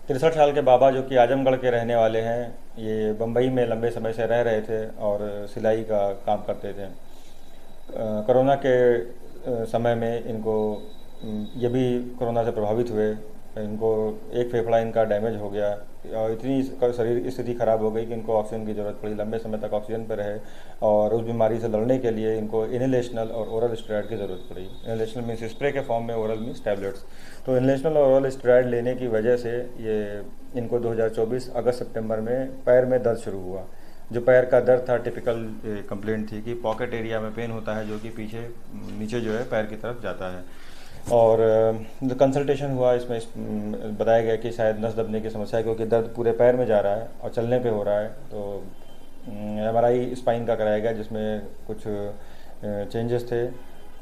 63 साल के बाबा जो कि आजमगढ़ के रहने वाले हैं, ये बम्बई में लंबे समय से रह रहे थे और सिलाई का काम करते थे। कोरोना के समय में इनको ये भी कोरोना से प्रभावित हुए। इनको एक फेफड़ा इनका डैमेज हो गया और इतनी इसका शरीर स्थिति ख़राब हो गई कि इनको ऑक्सीजन की ज़रूरत पड़ी, लंबे समय तक ऑक्सीजन पर रहे और उस बीमारी से लड़ने के लिए इनको इनहेलेशनल और ओरल स्टेरॉइड की ज़रूरत पड़ी। इनहेलेशनल मीन्स स्प्रे के फॉर्म में, ओरल मीन्स टैबलेट्स। तो इनहेलेशनल और ओरल स्टेरॉइड लेने की वजह से ये इनको 2024 अगस्त सितंबर में पैर में दर्द शुरू हुआ। जो पैर का दर्द था, टिपिकल कंप्लेंट थी कि पॉकेट एरिया में पेन होता है जो कि पीछे नीचे जो है पैर की तरफ जाता है। और कंसल्टेशन हुआ, इसमें बताया गया कि शायद नस दबने की समस्या है क्योंकि दर्द पूरे पैर में जा रहा है और चलने पे हो रहा है। तो MRI स्पाइन का कराया गया जिसमें कुछ चेंजेस थे,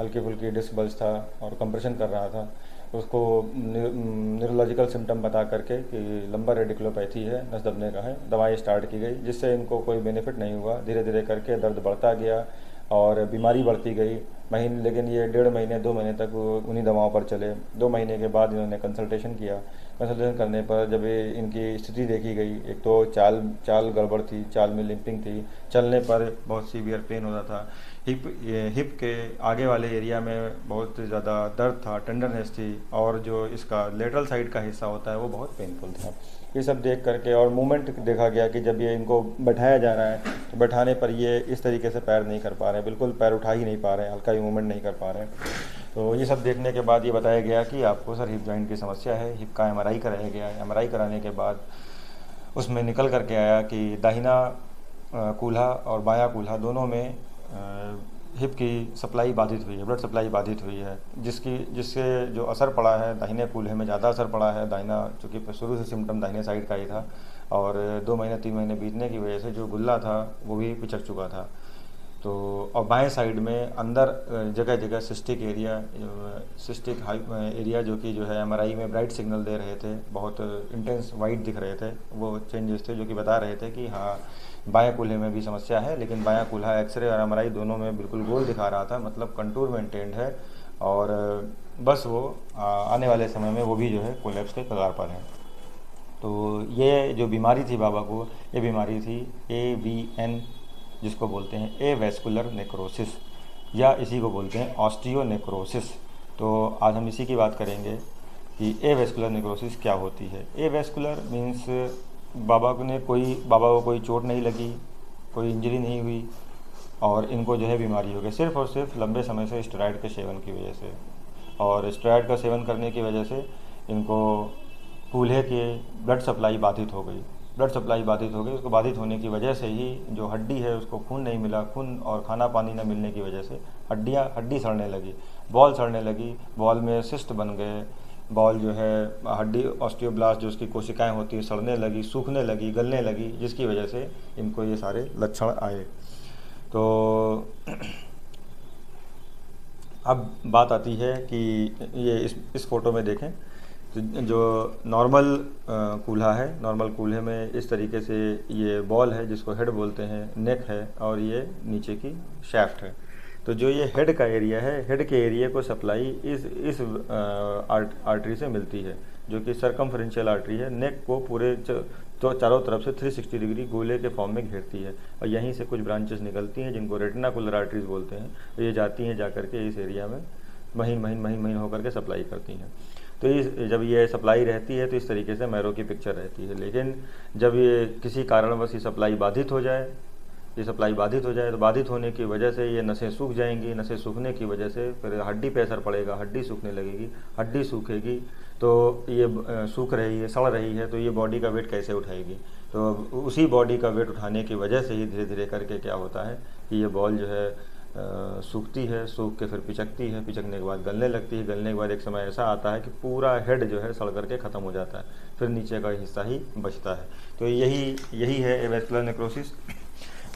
हल्की फुल्की डिस्क बल्ज था और कंप्रेशन कर रहा था। उसको न्यूरोलॉजिकल सिम्टम बता करके कि लंबर रेडिकुलोपैथी है, नस दबने का है, दवाई स्टार्ट की गई जिससे इनको कोई बेनिफिट नहीं हुआ। धीरे धीरे करके दर्द बढ़ता गया और बीमारी बढ़ती गई महीने, लेकिन ये 1.5 महीने 2 महीने तक वो उन्हीं दवाओं पर चले। 2 महीने के बाद इन्होंने कंसल्टेशन किया। कंसल्टेशन करने पर जब ये इनकी स्थिति देखी गई, एक तो चाल चाल गड़बड़ थी, चाल में लिंपिंग थी, चलने पर बहुत सीवियर पेन होता था, हिप के आगे वाले एरिया में बहुत ज़्यादा दर्द था, टेंडरनेस थी और जो इसका लेटरल साइड का हिस्सा होता है वो बहुत पेनफुल था। ये सब देख करके और मूवमेंट देखा गया कि जब ये इनको बैठाया जा रहा है तो बैठाने पर ये इस तरीके से पैर नहीं कर पा रहे हैं, बिल्कुल पैर उठा ही नहीं पा रहे हैं, हल्का भी मूवमेंट नहीं कर पा रहे हैं। तो ये सब देखने के बाद ये बताया गया कि आपको सर हिप जॉइंट की समस्या है। हिप का MRI कराया गया। MRI कराने के बाद उसमें निकल करके आया कि दाहिना कूल्हा और बायां कूल्हा दोनों में हिप की सप्लाई बाधित हुई है, ब्लड सप्लाई बाधित हुई है, जिससे जो असर पड़ा है दाहिने कूल्हे में ज़्यादा असर पड़ा है। दाहिना, चूँकि शुरू से सिम्टम दाहिने साइड का ही था और 2 महीने 3 महीने बीतने की वजह से जो गुल्ला था वो भी पिचक चुका था। तो और बाएं साइड में अंदर जगह जगह सिस्टिक एरिया जो कि जो है MRI में ब्राइट सिग्नल दे रहे थे, बहुत इंटेंस वाइट दिख रहे थे, वो चेंजेस थे जो कि बता रहे थे कि हाँ बाएं कूल्हे में भी समस्या है। लेकिन बायां कूल्हा एक्सरे और MRI दोनों में बिल्कुल गोल दिखा रहा था, मतलब कंटूर मेंटेन्ड है और बस वो आने वाले समय में वो भी जो है कोलैप्स के कगार पर है। तो ये जो बीमारी थी बाबा को, ये बीमारी थी AVN, जिसको बोलते हैं एवेस्कुलर नेक्रोसिस, या इसी को बोलते हैं ऑस्टियोनेक्रोसिस। तो आज हम इसी की बात करेंगे कि एवेस्कुलर नेक्रोसिस क्या होती है। एवेस्कुलर मीन्स बाबा को कोई चोट नहीं लगी, कोई इंजरी नहीं हुई और इनको जो है बीमारी हो गई सिर्फ और सिर्फ लंबे समय से स्टेरॉइड के सेवन की वजह से। और स्टेरॉइड का सेवन करने की वजह से इनको कूल्हे के ब्लड सप्लाई बाधित हो गई। उसको बाधित होने की वजह से ही जो हड्डी है उसको खून नहीं मिला, खून और खाना पानी न मिलने की वजह से हड्डी सड़ने लगी, बॉल सड़ने लगी, बॉल में सिस्ट बन गए, बॉल जो है हड्डी ऑस्टियोब्लास्ट जो उसकी कोशिकाएं होती है सड़ने लगी, सूखने लगी, गलने लगी, जिसकी वजह से इनको ये सारे लक्षण आए। तो अब बात आती है कि ये इस फोटो में देखें तो जो नॉर्मल कूल्हा है, नॉर्मल कूल्हे में इस तरीके से ये बॉल है जिसको हेड बोलते हैं, नेक है और ये नीचे की शैफ्ट है। तो जो ये हेड का एरिया है, हेड के एरिया को सप्लाई इस आर्टरी से मिलती है जो कि सर्कमफ्रेंशियल आर्टरी है। नेक को पूरे तो चारों तरफ से 360 डिग्री गोले के फॉर्म में घेरती है और यहीं से कुछ ब्रांचेस निकलती हैं जिनको रेटिनाकुलर आर्टरीज बोलते हैं। तो ये जाती हैं जाकर के इस एरिया में महीन होकर के सप्लाई करती हैं। तो जब ये सप्लाई रहती है तो इस तरीके से मैरो की पिक्चर रहती है। लेकिन जब ये किसी कारणवश ये सप्लाई बाधित हो जाए तो बाधित होने की वजह से ये नसें सूख जाएंगी। नसें सूखने की वजह से फिर हड्डी पे असर पड़ेगा, हड्डी सूखने लगेगी, हड्डी सूखेगी तो ये सूख रही है, सड़ रही है, तो ये बॉडी का वेट कैसे उठाएगी। तो उसी बॉडी का वेट उठाने की वजह से ही धीरे धीरे करके क्या होता है कि ये बॉल जो है सूखती है, सूख के फिर पिचकती है, पिचकने के बाद गलने लगती है, गलने के बाद एक समय ऐसा आता है कि पूरा हेड जो है सड़ करके ख़त्म हो जाता है, फिर नीचे का हिस्सा ही बचता है। तो यही है एवेस्कुलर नेक्रोसिस।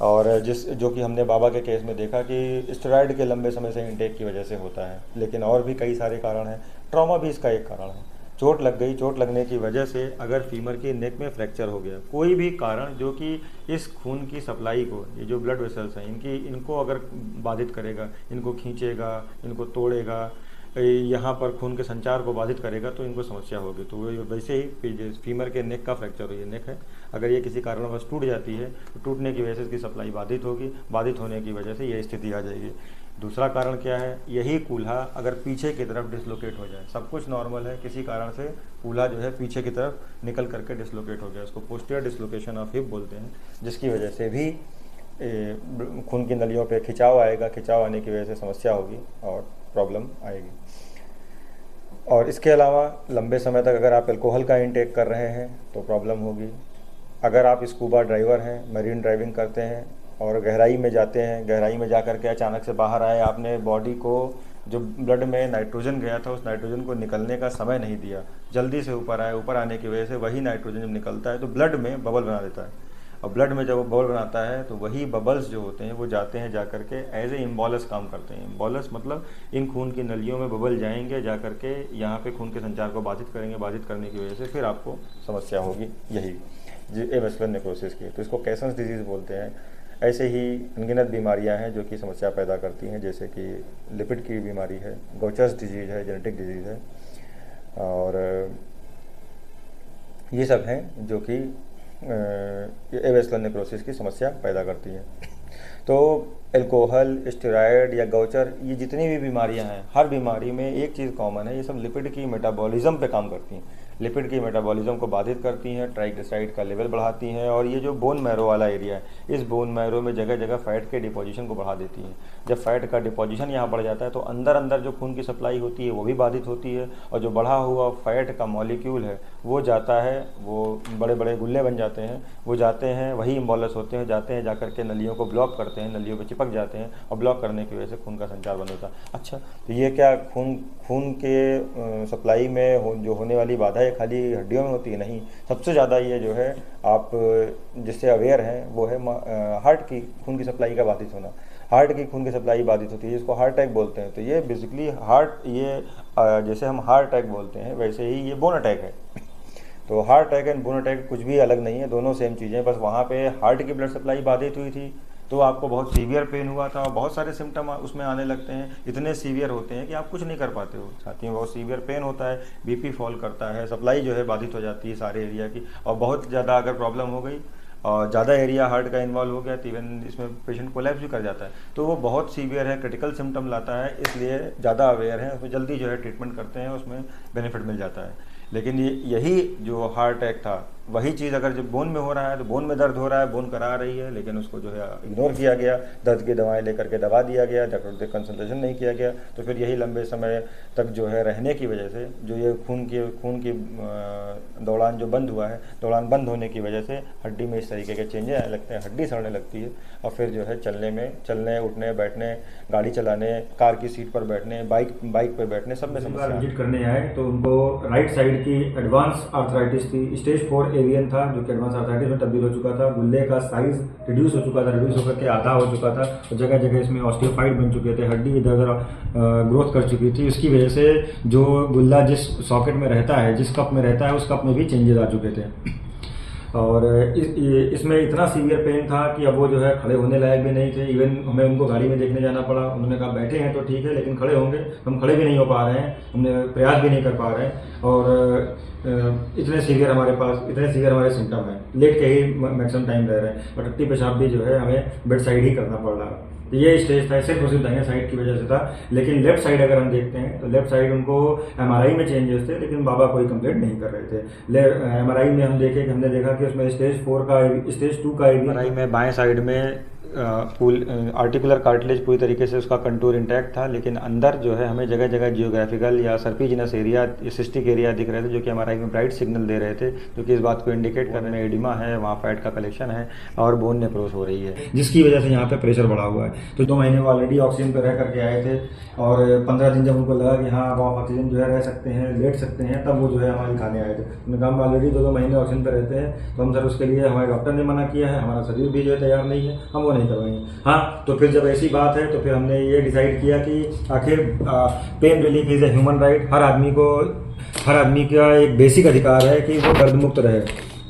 और जो कि हमने बाबा के केस में देखा कि स्टेरॉइड के लंबे समय से इंटेक की वजह से होता है, लेकिन और भी कई सारे कारण हैं। ट्रॉमा भी इसका एक कारण है। चोट लग गई, चोट लगने की वजह से अगर फीमर की नेक में फ्रैक्चर हो गया, कोई भी कारण जो कि इस खून की सप्लाई को, ये जो ब्लड वेसल्स हैं इनको अगर बाधित करेगा, इनको खींचेगा, इनको तोड़ेगा, यहाँ पर खून के संचार को बाधित करेगा तो इनको समस्या होगी। तो वैसे ही फीमर के नेक का फ्रैक्चर हुई, नेक है, अगर ये किसी कारणवश टूट जाती है तो टूटने की वजह से इसकी सप्लाई बाधित होगी, बाधित होने की वजह से ये स्थिति आ जाएगी। दूसरा कारण क्या है, यही कूल्हा अगर पीछे की तरफ डिसलोकेट हो जाए, सब कुछ नॉर्मल है, किसी कारण से कूल्हा जो है पीछे की तरफ निकल करके डिसलोकेट हो गया, उसको पोस्टीरियर डिसलोकेशन ऑफ हिप बोलते हैं, जिसकी वजह से भी खून की नलियों पे खिंचाव आएगा, खिंचाव आने की वजह से समस्या होगी और प्रॉब्लम आएगी। और इसके अलावा लंबे समय तक अगर आप अल्कोहल का इंटेक कर रहे हैं तो प्रॉब्लम होगी। अगर आप स्कूबा ड्राइवर हैं, मरीन ड्राइविंग करते हैं और गहराई में जाते हैं, गहराई में जा कर के अचानक से बाहर आए, आपने बॉडी को जो ब्लड में नाइट्रोजन गया था उस नाइट्रोजन को निकलने का समय नहीं दिया, जल्दी से ऊपर आए, ऊपर आने की वजह से वही नाइट्रोजन जब निकलता है तो ब्लड में बबल बना देता है, और ब्लड में जब वो बबल बनाता है तो वही बबल्स जो होते हैं वो जाते हैं जा कर के एज ए इम्बोलस काम करते हैं। इम्बोलस मतलब इन खून की नलियों में बबल जाएंगे, जा कर के यहाँ पे खून के संचार को बाधित करेंगे, बाधित करने की वजह से फिर आपको समस्या होगी, यही एवास्कुलर नेक्रोसिस की। तो इसको कैसन्स डिजीज़ बोलते हैं। ऐसे ही अनगिनत बीमारियां हैं जो कि समस्या पैदा करती हैं, जैसे कि लिपिड की बीमारी है, गौचर्स डिजीज़ है, जेनेटिक डिजीज़ है, और ये सब हैं जो कि एवास्कुलर नेक्रोसिस की समस्या पैदा करती हैं। तो अल्कोहल, स्टेरॉयड या गौचर, ये जितनी भी बीमारियां हैं, हर बीमारी में एक चीज़ कॉमन है, ये सब लिपिड की मेटाबॉलिज्म पे काम करती हैं, लिपिड की मेटाबॉलिज्म को बाधित करती हैं, ट्राइग्लिसराइड का लेवल बढ़ाती हैं, और ये जो बोन मैरो वाला एरिया है, इस बोन मैरो में जगह जगह फैट के डिपोजिशन को बढ़ा देती हैं। जब फैट का डिपोजिशन यहाँ बढ़ जाता है तो अंदर अंदर जो खून की सप्लाई होती है वो भी बाधित होती है, और जो बढ़ा हुआ फैट का मॉलिक्यूल है वो जाता है, वो बड़े बड़े गुल्ले बन जाते हैं, वो जाते हैं, वही इम्बोलस होते हैं, जाते हैं जा करके नलियों को ब्लॉक करते हैं, नलियों पर चिपक जाते हैं, और ब्लॉक करने की वजह से खून का संचार बंद होता है। अच्छा, तो ये क्या खून के सप्लाई में जो होने वाली बाधा है खाली हड्डियों में होती है? नहीं, सबसे ज़्यादा ये जो है आप जिससे अवेयर हैं वो है हार्ट की खून की सप्लाई का बाधित होना। हार्ट की खून की सप्लाई बाधित होती है, इसको हार्ट अटैक बोलते हैं। तो ये बेसिकली हार्ट, ये जैसे हम हार्ट अटैक बोलते हैं वैसे ही ये बोन अटैक है। तो heart attack and bone attack कुछ भी अलग नहीं है, दोनों सेम चीज़ें, बस वहाँ पे हार्ट की ब्लड सप्लाई बाधित हुई थी तो आपको बहुत सीवियर पेन हुआ था, और बहुत सारे सिम्टम उसमें आने लगते हैं, इतने सीवियर होते हैं कि आप कुछ नहीं कर पाते हो, छाती में बहुत सीवियर पेन होता है, बीपी फॉल करता है, सप्लाई जो है बाधित हो जाती है सारे एरिया की, और बहुत ज़्यादा अगर प्रॉब्लम हो गई और ज़्यादा एरिया हार्ट का इन्वॉल्व हो गया तो इवन इसमें पेशेंट कोलैप्स भी कर जाता है। तो वो बहुत सीवियर है, क्रिटिकल सिम्टम लाता है, इसलिए ज़्यादा अवेयर हैं, उसमें जल्दी जो है ट्रीटमेंट करते हैं, उसमें बेनिफिट मिल जाता है। लेकिन यही जो हार्ट अटैक था, वही चीज़ अगर जब बोन में हो रहा है तो बोन में दर्द हो रहा है, बोन करा रही है, लेकिन उसको जो है इग्नोर किया गया, दर्द की दवाएं लेकर के दबा दिया गया, डॉक्टर से कंसल्टेशन नहीं किया गया, तो फिर यही लंबे समय तक जो है रहने की वजह से जो ये खून की दौड़ान जो बंद हुआ है, दौड़ान बंद होने की वजह से हड्डी में इस तरीके के चेंजेस आने लगते हैं, हड्डी सड़ने लगती है, और फिर जो है चलने उठने बैठने, गाड़ी चलाने, कार की सीट पर बैठने, बाइक पर बैठने, सब में समस्या। विजिट करने आए तो उनको राइट साइड की एडवांस आर्थराइटिस थी, स्टेज 4 एवियन था, जो कि एडवांस आर्थराइटिस में तब्दील हो चुका था, गुल्ले का साइज रिड्यूस हो चुका था, रिड्यूस होकर के आधा हो चुका था, और जगह जगह इसमें ऑस्टियोफाइड बन चुके थे, हड्डी इधर उधर ग्रोथ कर चुकी थी। इसकी वजह से जो गुल्ला जिस सॉकेट में रहता है, जिस कप में रहता है, उस कप में भी चेंजेस आ चुके थे, और इसमें इतना सीवियर पेन था कि अब वो जो है खड़े होने लायक भी नहीं थे। इवन हमें उनको गाड़ी में देखने जाना पड़ा, उन्होंने कहा बैठे हैं तो ठीक है, लेकिन खड़े होंगे, हम खड़े भी नहीं हो पा रहे हैं, हमने प्रयास भी नहीं कर पा रहे हैं, और इतने सीवियर हमारे सिम्टम हैं, लेट के ही मैक्सिमम टाइम रह रहे हैं, और टट्टी पेशाब भी जो है हमें बेड साइड ही करना पड़ रहा है। तो ये स्टेज था, सिर्फ उसी दाहिने साइड की वजह से था। लेकिन लेफ्ट साइड अगर हम देखते हैं तो लेफ्ट साइड उनको MRI में चेंजेस थे, लेकिन बाबा कोई कंप्लेंट नहीं कर रहे थे। MRI में हमने देखा कि उसमें स्टेज 2 का MRI में बाएं साइड में आर्टिकुलर कार्टिलेज पूरी तरीके से उसका कंटूर इंटैक्ट था, लेकिन अंदर जो है हमें जगह जगह जियोग्राफिकल या सर्पिजिनस एरिया, सिस्टिक एरिया दिख रहे थे, जो कि MRI में ब्राइट सिग्नल दे रहे थे, जो कि इस बात को इंडिकेट करने में एडिमा है, वहाँ फैट का कलेक्शन है और बोन नेक्रोस हो रही है, जिसकी वजह से यहाँ पे प्रेशर बढ़ा हुआ है। तो 2 महीने वो ऑलरेडी ऑक्सीजन पर रह करके आए थे, और 15 दिन जब उनको लगा कि हाँ अब ऑक्सीजन जो है रह सकते हैं, लेट सकते हैं, तब वो जो है हमारे खाने आए थे। उन्होंने कहा हम ऑलरेडी 2 महीने ऑक्सीजन पर रहते हैं, तो हम सर उसके लिए हमारे डॉक्टर ने मना किया है, हमारा शरीर भी जो है तैयार नहीं है, हम वो नहीं करवाएंगे। हाँ, तो फिर जब ऐसी बात है तो फिर हमने ये डिसाइड किया कि आखिर pain relief is a human right, हर आदमी का एक बेसिक अधिकार है कि वो दर्द मुक्त रहे।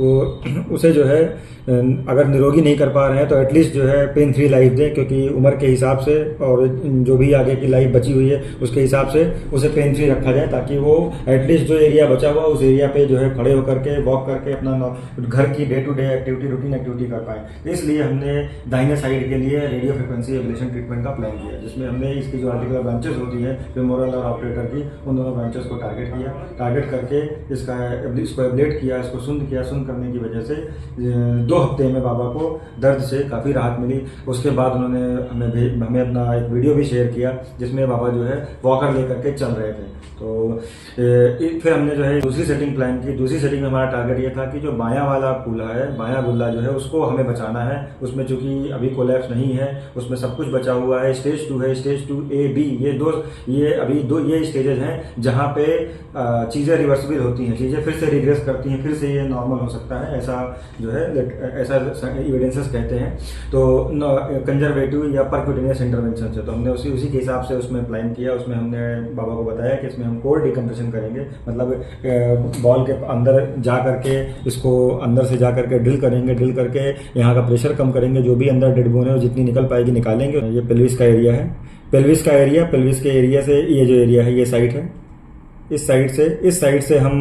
वो उसे जो है अगर निरोगी नहीं कर पा रहे हैं तो एटलीस्ट जो है पेन फ्री लाइफ दें, क्योंकि उम्र के हिसाब से और जो भी आगे की लाइफ बची हुई है उसके हिसाब से उसे पेन फ्री रखा जाए, ताकि वो एटलीस्ट जो एरिया बचा हुआ उस एरिया पे जो है खड़े होकर के वॉक करके अपना घर की day to day activity, routine activity कर पाए। इसलिए हमने दाहिने साइड के लिए रेडियो फ्रिक्वेंसी एब्लेशन ट्रीटमेंट का प्लान किया, जिसमें हमने इसकी जो आर्टिकुलर ब्रांचेस होती है फेमोरल और ऑपरेटर की, उन दोनों ब्रांचेस को टारगेट करके इसको एब्लेट किया, इसको सुंद किया। सुंद करने की वजह से 2 हफ्ते में बाबा को दर्द से काफ़ी राहत मिली। उसके बाद उन्होंने हमें अपना एक वीडियो भी शेयर किया जिसमें बाबा जो है वॉकर लेकर के चल रहे थे। तो फिर हमने जो है दूसरी सेटिंग प्लान की। दूसरी सेटिंग में हमारा टारगेट ये था कि जो बायां वाला कूल्हा है, बायां गुल्ला जो है उसको हमें बचाना है। उसमें चूंकि अभी कोलैप्स नहीं है, उसमें सब कुछ बचा हुआ है। स्टेज 2 है, स्टेज 2A, B, ये अभी दो स्टेजेस हैं जहां पे चीज़ें रिवर्सिबल होती हैं, चीज़ें फिर से रिग्रेस करती हैं, फिर से ये नॉर्मल हो सकता है, ऐसा जो है ऐसा एविडेंसेस कहते हैं। तो कंजर्वेटिव या परक्यूटेनियस इंटरवेंशन से तो हमने उसी के हिसाब से उसमें प्लान किया। उसमें हमने बाबा को बताया कि इसमें हम कोर डिकम्प्रेशन करेंगे, मतलब बॉल के अंदर जा करके इसको अंदर से जा करके ड्रिल करेंगे, ड्रिल करके यहाँ का प्रेशर कम करेंगे, जो भी अंदर डेड बोन है वो जितनी निकल पाएगी निकालेंगे। ये पेल्विस का एरिया है, पेल्विस के एरिया से ये जो एरिया है ये साइड है, इस साइड से हम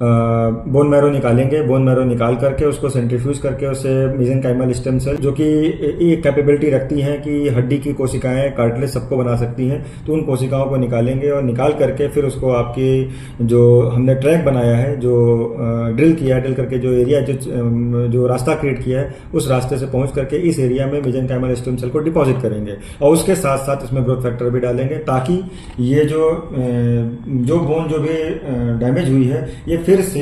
बोन मैरो निकालेंगे। बोन मैरो निकाल करके उसको सेंट्रीफ्यूज करके उससे मेसेनकाइमल स्टेम सेल, जो कि एक कैपेबिलिटी रखती हैं कि हड्डी की कोशिकाएं, कार्टिलेज सबको बना सकती हैं, तो उन कोशिकाओं को निकालेंगे और निकाल करके फिर उसको आपकी जो हमने ट्रैक बनाया है, जो ड्रिल किया है, ड्रिल करके जो एरिया जो रास्ता क्रिएट किया है उस रास्ते से पहुंच करके इस एरिया में मेसेनकाइमल स्टेम सेल को डिपॉजिट करेंगे और उसके साथ साथ इसमें ग्रोथ फैक्टर भी डालेंगे, ताकि ये जो बोन जो भी डैमेज हुई है ये फिर से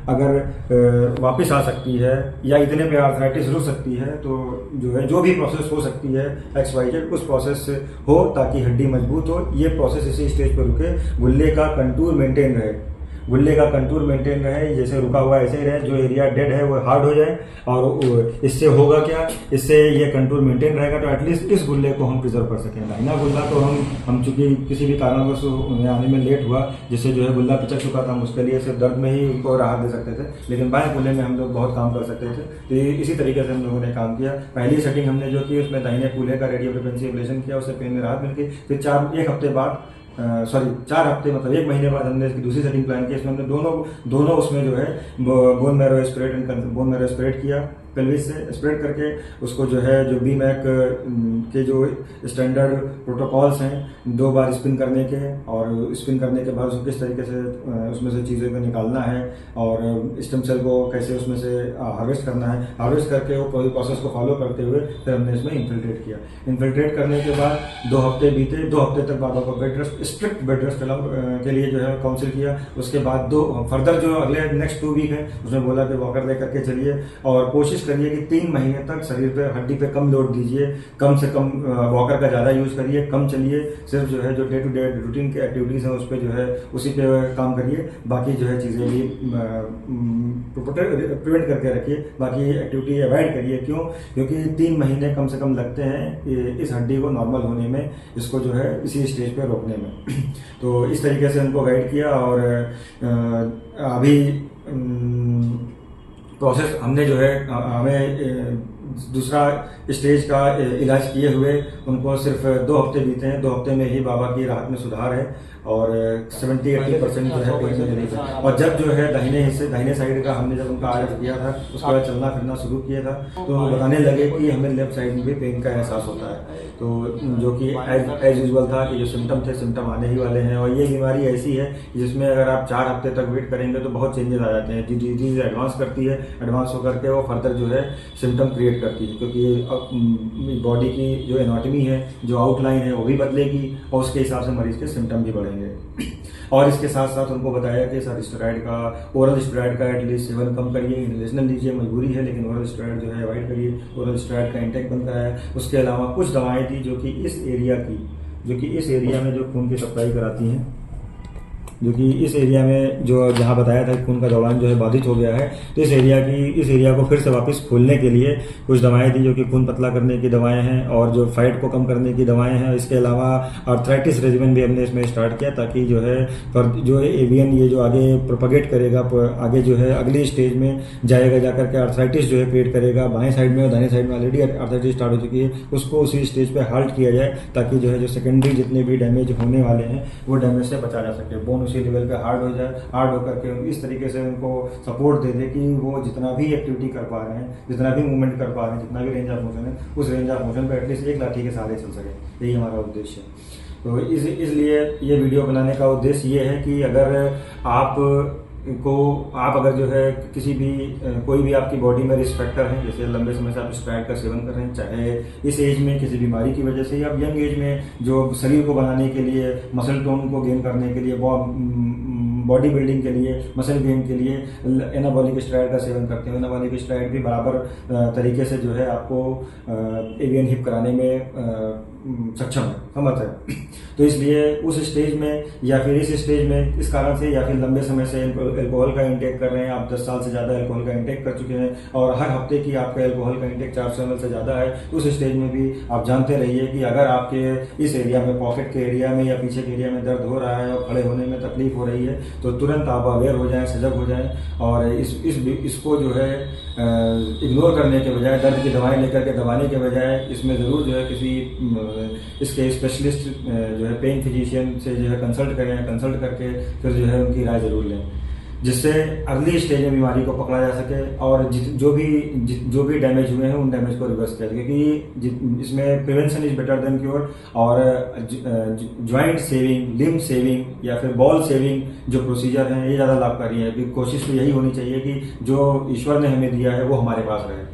अगर वापस आ सकती है या इतने में आर्थराइटिस रुक सकती है, तो जो भी प्रोसेस हो सकती है XYZ उस प्रोसेस से हो, ताकि हड्डी मजबूत हो। ये प्रोसेस इसी स्टेज पर रुके, गुल्ले का कंटूर मेंटेन रहे, जैसे रुका हुआ ऐसे ही रहे, जो एरिया डेड है वो हार्ड हो जाए। और इससे होगा क्या, इससे ये कंटूर मेंटेन रहेगा, तो एटलीस्ट इस गुल्ले को हम प्रिजर्व कर सकें। दाहिना गुल्ला तो हम चूंकि किसी भी कारणवश आने में लेट हुआ, जिससे जो है गुल्ला पिचक चुका था, हम उसके लिए सिर्फ दर्द में ही उनको राहत दे सकते थे, लेकिन बाएं गुल्ले में हम लोग बहुत काम कर सकते थे। तो इसी तरीके से हम लोगों ने काम किया। पहली सेटिंग हमने जो की उसमें दाहिने कूल्हे का रेडियो फ्रिक्वेंसी एब्लेशन किया, उससे पेन में राहत मिल गई। फिर 4 हफ्ते मतलब 1 महीने बाद हमने इसकी दूसरी सेटिंग प्लान की। इसमें हमने दोनों उसमें जो है बोन मैरो स्प्रेड किया, पेल्विस से स्प्रेड करके उसको जो है जो BMAC के जो स्टैंडर्ड प्रोटोकॉल्स हैं 2 बार स्पिन करने के, और स्पिन करने के बाद उसको किस तरीके से उसमें से चीज़ों को निकालना है और स्टेम सेल को कैसे उसमें से हार्वेस्ट करना है, हार्वेस्ट करके वो पूरी प्रोसेस को फॉलो करते हुए फिर हमने इसमें इन्फिल्ट्रेट किया। इन्फिल्ट्रेट करने के बाद 2 हफ्ते बीते। 2 हफ्ते तक बाबा को स्ट्रिक्ट बेड रेस्ट के लिए जो है काउंसिल किया। उसके बाद फर्दर जो अगले नेक्स्ट 2 वीक है उसमें बोला कि वॉकर लेकर के चलिए और कोशिश करिए कि 3 महीने तक शरीर पे, हड्डी पे कम लोड दीजिए, कम से कम वॉकर का ज़्यादा यूज करिए, कम चलिए, सिर्फ जो है जो डे टू डे रूटीन की एक्टिविटीज़ हैं उस पर जो है उसी पे काम करिए, बाकी जो है चीज़ें भी प्रिवेंट करके रखिए, बाकी एक्टिविटी अवॉइड करिए। क्योंकि 3 महीने कम से कम लगते हैं इस हड्डी को नॉर्मल होने में, इसको जो है इसी स्टेज पे रोकने में। तो इस तरीके से उनको गाइड किया और अभी प्रोसेस हमने जो है हमें दूसरा स्टेज का इलाज किए हुए उनको सिर्फ 2 हफ्ते बीते हैं। 2 हफ्ते में ही बाबा की राहत में सुधार है और 70-80% जो है पेन में रिलीफ है। और जब जो है दाहिने साइड का हमने जब उनका RF किया था, उसके बाद चलना फिरना शुरू किया था, तो बताने लगे कि हमें लेफ्ट साइड में भी पेन का एहसास होता है। तो जो कि एज यूजुअल था कि जो सिम्टम आने ही वाले हैं। और ये बीमारी ऐसी है जिसमें अगर आप 4 हफ्ते तक वेट करेंगे तो बहुत चेंजेस आ जाते हैं। डिजीज एडवांस करती है, एडवांस होकर के वो फर्दर जो है सिम्टम क्रिएट करती है, क्योंकि बॉडी की जो एनाटॉमी है, जो आउटलाइन है वो भी बदलेगी और उसके हिसाब से मरीज के सिम्टम भी बढ़ेंगे। और इसके साथ साथ उनको बताया कि सर ओरल स्टेरॉइड का एटलीस्ट सेवन कम करिए, इंजेक्शनल लीजिए, मजबूरी है, लेकिन ओरल स्टेरॉइड जो है अवॉइड करिए, ओरल स्टेरॉइड का इंटेक बंद कराया। उसके अलावा कुछ दवाएं थी जो कि इस एरिया में जो खून की सप्लाई कराती हैं, जो कि इस एरिया में जो जहाँ बताया था खून का दौरान जो है बाधित हो गया है, तो इस एरिया को फिर से वापस खोलने के लिए कुछ दवाएं दी जो कि खून पतला करने की दवाएं हैं और जो फाइट को कम करने की दवाएं हैं। इसके अलावा आर्थराइटिस रेजिमेंट भी हमने इसमें स्टार्ट किया ताकि जो है पर जो एवियन ये जो आगे प्रोपगेट करेगा, आगे जो है अगली स्टेज में जाएगा, जाकर के आर्थराइटिस जो है क्रिएट करेगा। बाएं साइड में और दाहिने साइड में ऑलरेडी आर्थराइटिस स्टार्ट हो चुकी है, उसको उसी स्टेज पे हाल्ट किया जाए ताकि जो है जो सेकेंडरी जितने भी डैमेज होने वाले हैं वो डैमेज से बचा जा सके। बोन उसी लेवल पे हार्ड हो जाए, हार्ड होकर के इस तरीके से उनको सपोर्ट दे दे कि वो जितना भी एक्टिविटी कर पा रहे हैं, जितना भी मूवमेंट कर पा रहे हैं, जितना भी रेंज ऑफ मोशन है, उस रेंज ऑफ मोशन पे एटलीस्ट एक लाठी के सहारे चल सके। यही हमारा उद्देश्य है। तो इसलिए ये वीडियो बनाने का उद्देश्य ये है कि अगर आप अगर जो है किसी भी कोई भी आपकी बॉडी में रिस्क फैक्टर है, जैसे लंबे समय से आप स्टेरॉइड का सेवन कर रहे हैं, चाहे इस एज में किसी बीमारी की वजह से या यंग एज में जो शरीर को बनाने के लिए, मसल टोन को गेन करने के लिए, बॉडी बिल्डिंग के लिए, मसल गेन के लिए एनाबॉलिक स्टेरॉइड का सेवन करते हैं। एनाबॉलिक स्टेरॉइड भी बराबर तरीके से जो है आपको एवियन हिप कराने में सक्षम है, समर्थ है। तो इसलिए उस स्टेज में या फिर इस स्टेज में इस कारण से या फिर लंबे समय से अल्कोहल का इंटेक कर रहे हैं, आप 10 साल से ज़्यादा अल्कोहल का इंटेक कर चुके हैं और हर हफ्ते की आपका अल्कोहल का इंटेक 400 ml से ज़्यादा है, उस स्टेज में भी आप जानते रहिए कि अगर आपके इस एरिया में, पॉकेट के एरिया में या पीछे के एरिया में दर्द हो रहा है और खड़े होने में तकलीफ हो रही है, तो तुरंत आप अवेयर हो जाएं, सजग हो जाएं और इसको जो है इग्नोर करने के बजाय, दर्द की दवाएं लेकर के दबाने के बजाय इसमें ज़रूर जो है किसी इसके स्पेशलिस्ट जो है पेन फिजिशियन से जो है कंसल्ट करें, कंसल्ट करके फिर जो है उनकी राय जरूर लें, जिससे अर्ली स्टेज में बीमारी को पकड़ा जा सके और जो भी डैमेज हुए हैं उन डैमेज को रिवर्स किया जाए। क्योंकि इसमें prevention is better than cure और ज्वाइंट सेविंग, लिम्ब सेविंग या फिर बॉल सेविंग जो प्रोसीजर हैं ये ज़्यादा लाभकारी है। कोशिश तो यही होनी चाहिए कि जो ईश्वर ने हमें दिया है वो हमारे पास रहे।